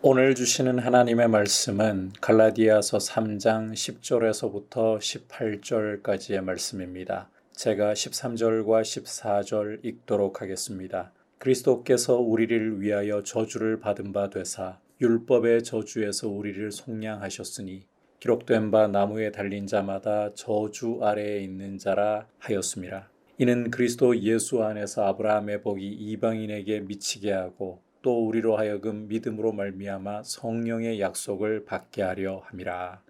오늘 주시는 하나님의 말씀은 갈라디아서 3장 10절에서부터 18절까지의 말씀입니다. 제가 13절과 14절 읽도록 하겠습니다. 그리스도께서 우리를 위하여 저주를 받은 바 되사 율법의 저주에서 우리를 속량하셨으니 기록된 바 나무에 달린 자마다 저주 아래에 있는 자라 하였습니다. 이는 그리스도 예수 안에서 아브라함의 복이 이방인에게 미치게 하고 또 우리로 하여금 믿음으로 말미암아 성령의 약속을 받게 하려 함이라.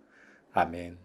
아멘.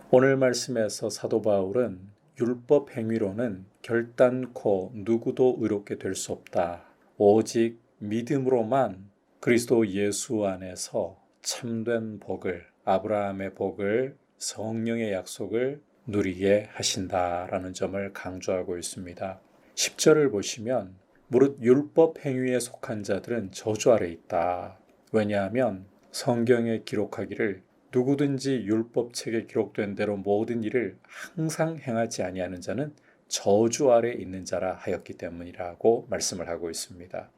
오늘 말씀에서 사도 바울은 율법 행위로는 결단코 누구도 의롭게 될 수 없다. 오직 믿음으로만 그리스도 예수 안에서 참된 복을, 아브라함의 복을, 성령의 약속을 누리게 하신다라는 점을 강조하고 있습니다. 10절을 보시면 무릇 율법 행위에 속한 자들은 저주 아래 있다. 왜냐하면 성경에 기록하기를 누구든지 율법책에 기록된 대로 모든 일을 항상 행하지 아니하는 자는 저주 아래 있는 자라 하였기 때문이라고 말씀을 하고 있습니다.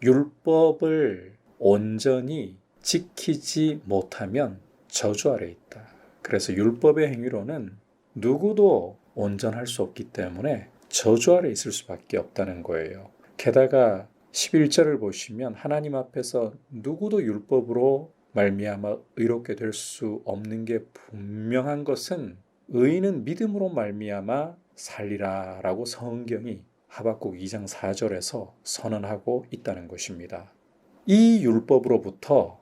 율법을 온전히 지키지 못하면 저주 아래 있다. 그래서 율법의 행위로는 누구도 온전할 수 없기 때문에 저주 아래 있을 수밖에 없다는 거예요. 게다가 11절을 보시면 하나님 앞에서 누구도 율법으로 말미암아 의롭게 될 수 없는 게 분명한 것은 의인은 믿음으로 말미암아 살리라 라고 성경이 하박국 2장 4절에서 선언하고 있다는 것입니다. 이 율법으로부터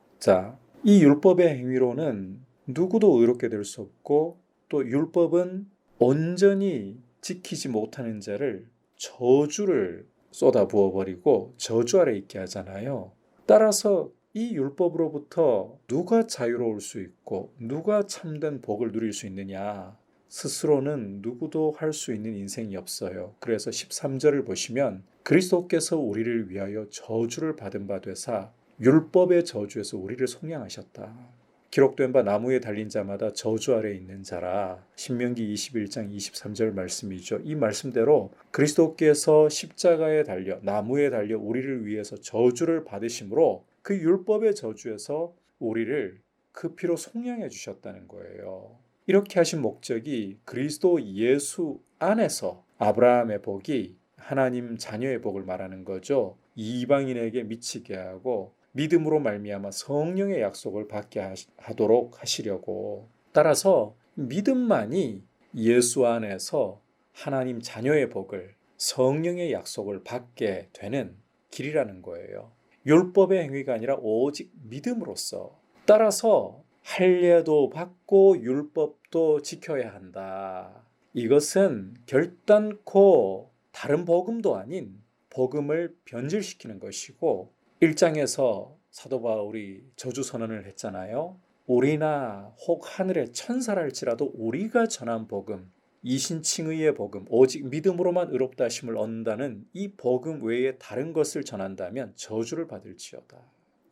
이 율법의 행위로는 누구도 의롭게 될 수 없고 또 율법은 온전히 지키지 못하는 자를 저주를 쏟아부어버리고 저주 아래 있게 하잖아요. 따라서 이 율법으로부터 누가 자유로울 수 있고 누가 참된 복을 누릴 수 있느냐? 스스로는 누구도 할 수 있는 인생이 없어요. 그래서 13절을 보시면 그리스도께서 우리를 위하여 저주를 받은 바 되사 율법의 저주에서 우리를 속량하셨다. 기록된 바 나무에 달린 자마다 저주 아래 있는 자라. 신명기 21장 23절 말씀이죠. 이 말씀대로 그리스도께서 십자가에 달려 나무에 달려 우리를 위해서 저주를 받으심으로 그 율법의 저주에서 우리를 그 피로 속량해 주셨다는 거예요. 이렇게 하신 목적이 그리스도 예수 안에서 아브라함의 복이 하나님 자녀의 복을 말하는 거죠. 이방인에게 미치게 하고 믿음으로 말미암아 성령의 약속을 받게 하도록 하시려고. 따라서 믿음만이 예수 안에서 하나님 자녀의 복을, 성령의 약속을 받게 되는 길이라는 거예요. 율법의 행위가 아니라 오직 믿음으로써. 따라서 할례도 받고 율법도 지켜야 한다. 이것은 결단코 다른 복음도 아닌 복음을 변질시키는 것이고 1장에서 사도 바울이 저주 선언을 했잖아요. 우리나 혹 하늘의 천사랄지라도 우리가 전한 복음, 이신칭의의 복음, 오직 믿음으로만 의롭다 하심을 얻는다는 이 복음 외에 다른 것을 전한다면 저주를 받을지어다.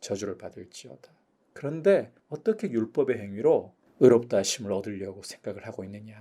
저주를 받을지어다. 그런데 어떻게 율법의 행위로 의롭다 하심을 얻으려고 생각을 하고 있느냐.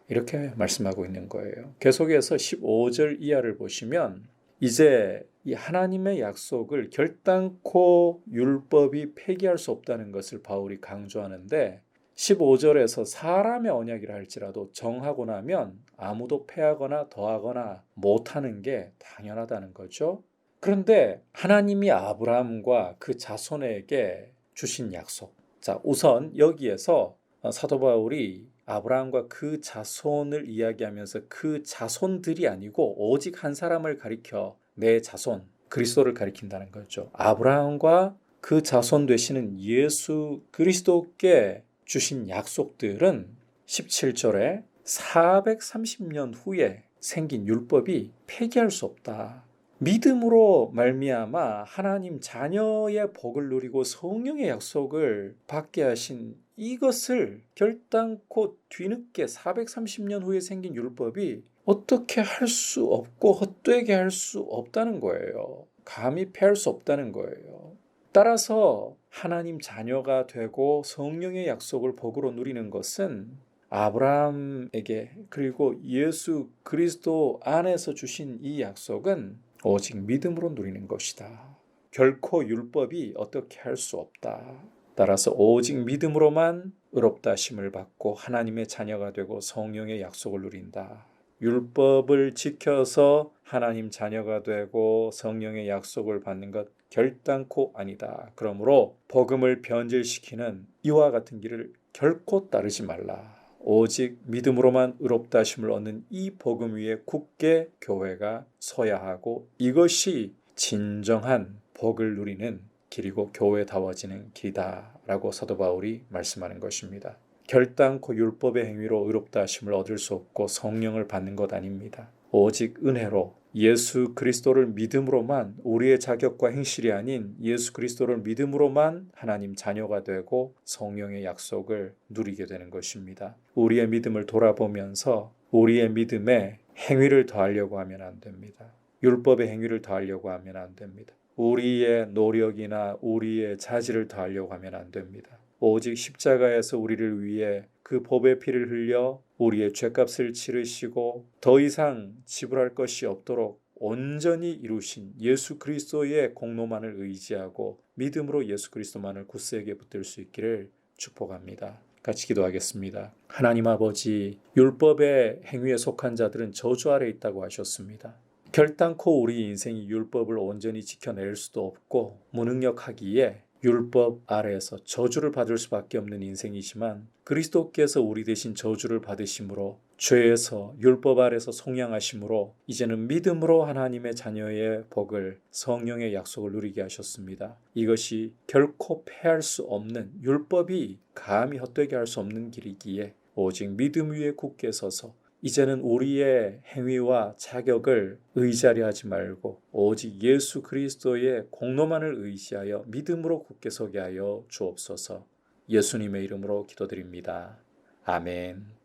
이렇게 말씀하고 있는 거예요. 계속해서 15절 이하를 보시면 이제 이 하나님의 약속을 결단코 율법이 폐기할 수 없다는 것을 바울이 강조하는데 15절에서 사람의 언약이라 할지라도 정하고 나면 아무도 폐하거나 더하거나 못하는 게 당연하다는 거죠. 그런데 하나님이 아브라함과 그 자손에게 주신 약속. 우선 여기에서 사도 바울이 아브라함과 그 자손을 이야기하면서 그 자손들이 아니고 오직 한 사람을 가리켜 내 자손, 그리스도를 가리킨다는 거죠. 아브라함과 그 자손 되시는 예수 그리스도께 주신 약속들은 17절에 430년 후에 생긴 율법이 폐기할 수 없다. 믿음으로 말미암아 하나님 자녀의 복을 누리고 성령의 약속을 받게 하신 이것을 결단코 뒤늦게 430년 후에 생긴 율법이 어떻게 할 수 없고 헛되게 할 수 없다는 거예요. 감히 폐할 수 없다는 거예요. 따라서 하나님 자녀가 되고 성령의 약속을 복으로 누리는 것은 아브라함에게 그리고 예수 그리스도 안에서 주신 이 약속은 오직 믿음으로 누리는 것이다. 결코 율법이 어떻게 할 수 없다. 따라서 오직 믿음으로만 의롭다 하심을 받고 하나님의 자녀가 되고 성령의 약속을 누린다. 율법을 지켜서 하나님 자녀가 되고 성령의 약속을 받는 것 결단코 아니다. 그러므로 복음을 변질시키는 이와 같은 길을 결코 따르지 말라. 오직 믿음으로만 의롭다 하심을 얻는 이 복음 위에 굳게 교회가 서야 하고 이것이 진정한 복을 누리는 길이고 교회다워지는 길이다라고 사도 바울이 말씀하는 것입니다. 결단코 율법의 행위로 의롭다 하심을 얻을 수 없고 성령을 받는 것 아닙니다. 오직 은혜로 예수 그리스도를 믿음으로만 우리의 자격과 행실이 아닌 예수 그리스도를 믿음으로만 하나님 자녀가 되고 성령의 약속을 누리게 되는 것입니다. 우리의 믿음을 돌아보면서 우리의 믿음에 행위를 더하려고 하면 안 됩니다. 율법의 행위를 더하려고 하면 안 됩니다. 우리의 노력이나 우리의 자질을 더하려고 하면 안 됩니다. 오직 십자가에서 우리를 위해 그 법의 피를 흘려 우리의 죄값을 치르시고 더 이상 지불할 것이 없도록 온전히 이루신 예수 그리스도의 공로만을 의지하고 믿음으로 예수 그리스도만을 굳세게 붙들 수 있기를 축복합니다. 같이 기도하겠습니다. 하나님 아버지, 율법의 행위에 속한 자들은 저주 아래 있다고 하셨습니다. 결단코 우리 인생이 율법을 온전히 지켜낼 수도 없고 무능력하기에 율법 아래에서 저주를 받을 수밖에 없는 인생이지만 그리스도께서 우리 대신 저주를 받으심으로 죄에서 율법 아래에서 속량하심으로 이제는 믿음으로 하나님의 자녀의 복을 성령의 약속을 누리게 하셨습니다. 이것이 결코 패할 수 없는 율법이 감히 헛되게 할 수 없는 길이기에 오직 믿음 위에 굳게 서서 이제는 우리의 행위와 자격을 의지하려 하지 말고 오직 예수 그리스도의 공로만을 의지하여 믿음으로 굳게 서게 하여 주옵소서. 예수님의 이름으로 기도드립니다. 아멘.